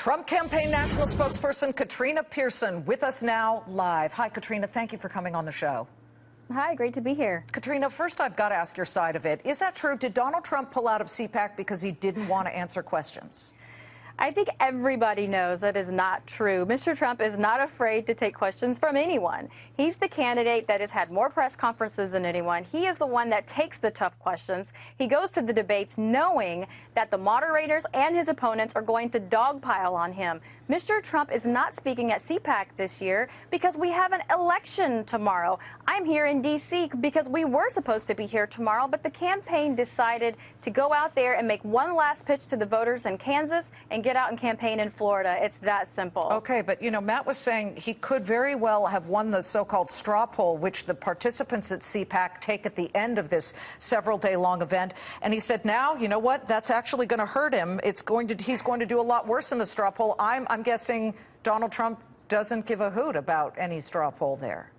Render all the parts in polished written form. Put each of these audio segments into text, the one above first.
Trump campaign national spokesperson Katrina Pierson with us now live. Hi, Katrina. Thank you for coming on the show. Hi, great to be here. Katrina, first I've got to ask your side of it. Is that true? Did Donald Trump pull out of CPAC because he didn't want to answer questions? I think everybody knows that is not true. Mr. Trump is not afraid to take questions from anyone. He's the candidate that has had more press conferences than anyone. He is the one that takes the tough questions. He goes to the debates knowing that the moderators and his opponents are going to dogpile on him. Mr. Trump is not speaking at CPAC this year because we have an election tomorrow. I'm here in D.C. because we were supposed to be here tomorrow, but the campaign decided to go out there and make one last pitch to the voters in Kansas and get out and campaign in Florida. It's that simple. Okay, but you know, Matt was saying he could very well have won the so-called straw poll, which the participants at CPAC take at the end of this several-day-long event. And he said, now, you know what, that's actually going to hurt him. He's going to do a lot worse in the straw poll. I'm guessing Donald Trump doesn't give a hoot about any straw poll there.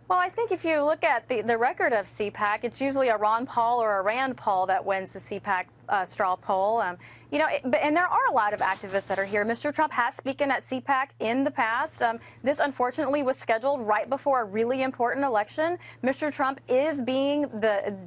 Well, I think if you look at the record of CPAC, it's usually a Ron Paul or a Rand Paul that wins the CPAC straw poll. You know, and there are a lot of activists that are here. Mr. Trump has spoken at CPAC in the past. This, unfortunately, was scheduled right before a really important election. Mr. Trump is being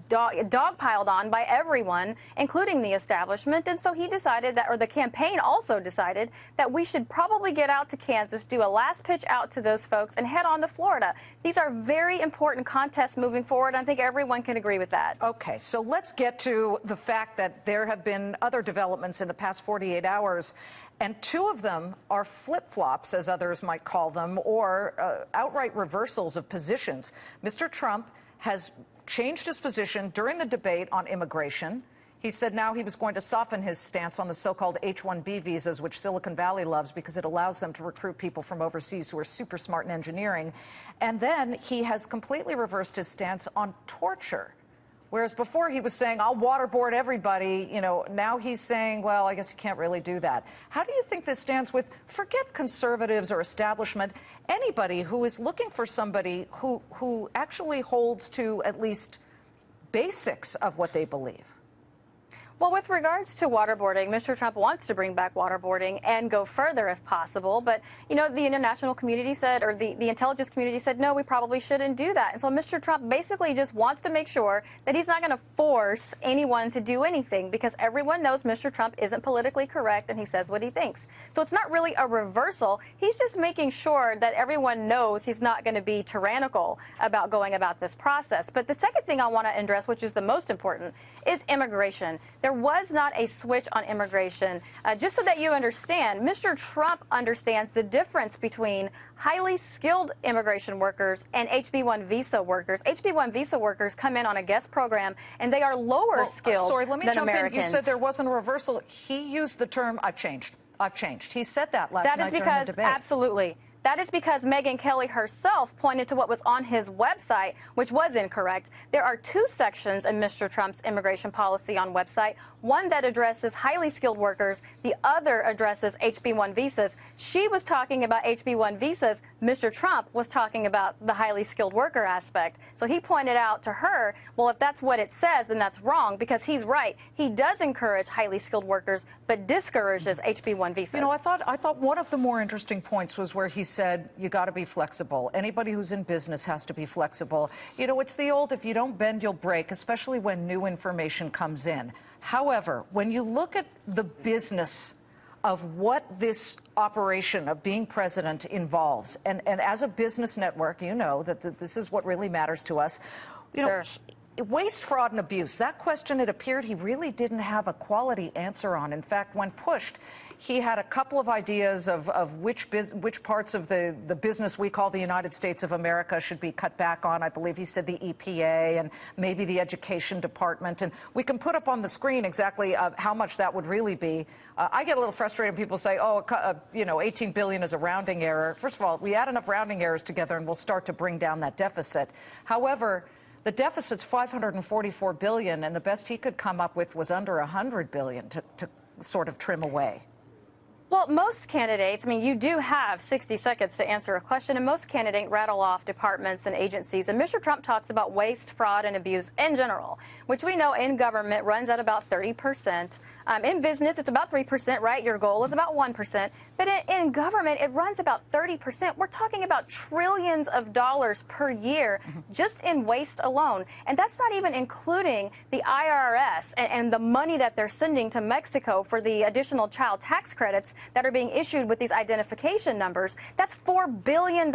dogpiled on by everyone, including the establishment. And so he decided that, or the campaign also decided, that we should probably get out to Kansas, do a last pitch out to those folks, and head on to Florida. These are very important contests moving forward. I think everyone can agree with that. Okay, so let's get to the fact that there have been other developments in the past 48 hours, and two of them are flip-flops, as others might call them, or outright reversals of positions. Mr. Trump has changed his position during the debate on immigration. He said now he was going to soften his stance on the so-called H-1B visas, which Silicon Valley loves because it allows them to recruit people from overseas who are super smart in engineering. And then he has completely reversed his stance on torture. Whereas before he was saying, I'll waterboard everybody, you know, now he's saying, well, I guess you can't really do that. How do you think this stands with, forget conservatives or establishment, anybody who is looking for somebody who actually holds to at least basics of what they believe? Well, with regards to waterboarding, Mr. Trump wants to bring back waterboarding and go further if possible. But, you know, the international community said, or the intelligence community said, no, we probably shouldn't do that. And so Mr. Trump basically just wants to make sure that he's not going to force anyone to do anything, because everyone knows Mr. Trump isn't politically correct and he says what he thinks. So it's not really a reversal. He's just making sure that everyone knows he's not going to be tyrannical about going about this process. But the second thing I want to address, which is the most important, is immigration. There was not a switch on immigration. Just so that you understand, Mr. Trump understands the difference between highly skilled immigration workers and HB1 visa workers. HB1 visa workers come in on a guest program, and they are lower skilled sorry, let me than jump Americans. in. You said there wasn't a reversal. He used the term, I've changed. He said that last night during the debate. Absolutely. That is because Megyn Kelly herself pointed to what was on his website, which was incorrect. There are two sections in Mr. Trump's immigration policy on website, one that addresses highly skilled workers, the other addresses HB1 visas. She was talking about HB1 visas. Mr. Trump was talking about the highly skilled worker aspect. So he pointed out to her, well, if that's what it says, then that's wrong, because he's right. He does encourage highly skilled workers, but discourages HB1 visas. You know, I thought one of the more interesting points was where he said, you got to be flexible. Anybody who's in business has to be flexible. You know, it's the old, if you don't bend, you'll break, especially when new information comes in. However, when you look at the business of what this operation of being president involves, and as a business network, you know that this is what really matters to us. You know, Sure. Waste, fraud, and abuse, that question, it appeared he really didn't have a quality answer on. In fact, when pushed, he had a couple of ideas of which parts of the business we call the United States of America should be cut back on. I believe he said the EPA and maybe the Education Department. And we can put up on the screen exactly how much that would really be. I get a little frustrated when people say, oh, you know, 18 billion is a rounding error. First of all, we add enough rounding errors together and we'll start to bring down that deficit. However, the deficit's $544 billion, and the best he could come up with was under $100 billion to sort of trim away. Well, most candidates, I mean, you do have 60 seconds to answer a question, and most candidates rattle off departments and agencies. And Mr. Trump talks about waste, fraud, and abuse in general, which we know in government runs at about 30%. In business, it's about 3%, right? Your goal is about 1%. But in government, it runs about 30%. We're talking about trillions of dollars per year just in waste alone. And that's not even including the IRS and the money that they're sending to Mexico for the additional child tax credits that are being issued with these identification numbers. That's $4 billion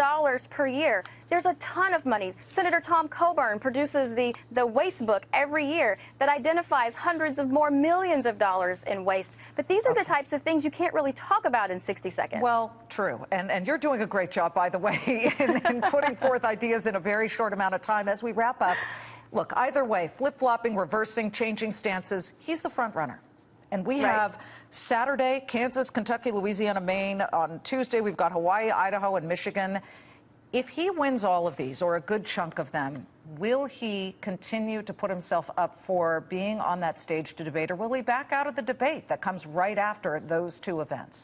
per year. There's a ton of money. Senator Tom Coburn produces the waste book every year that identifies hundreds of more millions of dollars in waste. But these are the types of things you can't really talk about in 60 seconds. Well, true. And you're doing a great job, by the way, in putting forth ideas in a very short amount of time. As we wrap up, look, either way, flip-flopping, reversing, changing stances, he's the front runner. And we have Saturday, Kansas, Kentucky, Louisiana, Maine. On Tuesday, we've got Hawaii, Idaho, and Michigan. If he wins all of these, or a good chunk of them, will he continue to put himself up for being on that stage to debate, or will he back out of the debate that comes right after those two events?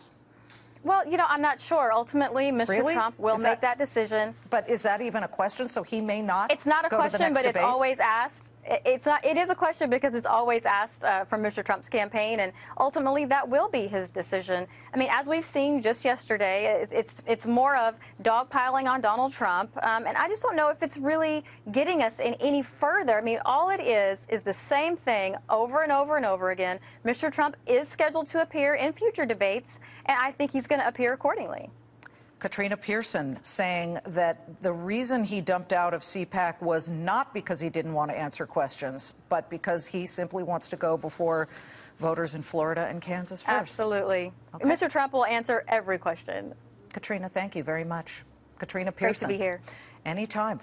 Well, you know, I'm not sure. Ultimately, Mr. Trump will make that decision. But is that even a question? So he may not It's not a question, but it's always asked. It is a question because it's always asked from Mr. Trump's campaign, and ultimately that will be his decision. I mean, as we've seen just yesterday, it's more of dogpiling on Donald Trump, and I just don't know if it's really getting us in any further. I mean, all it is the same thing over and over and over again. Mr. Trump is scheduled to appear in future debates, and I think he's going to appear accordingly. Katrina Pierson saying that the reason he dumped out of CPAC was not because he didn't want to answer questions, but because he simply wants to go before voters in Florida and Kansas first. Absolutely. Okay. Mr. Trump will answer every question. Katrina, thank you very much. Katrina Pierson. Great to be here. Anytime.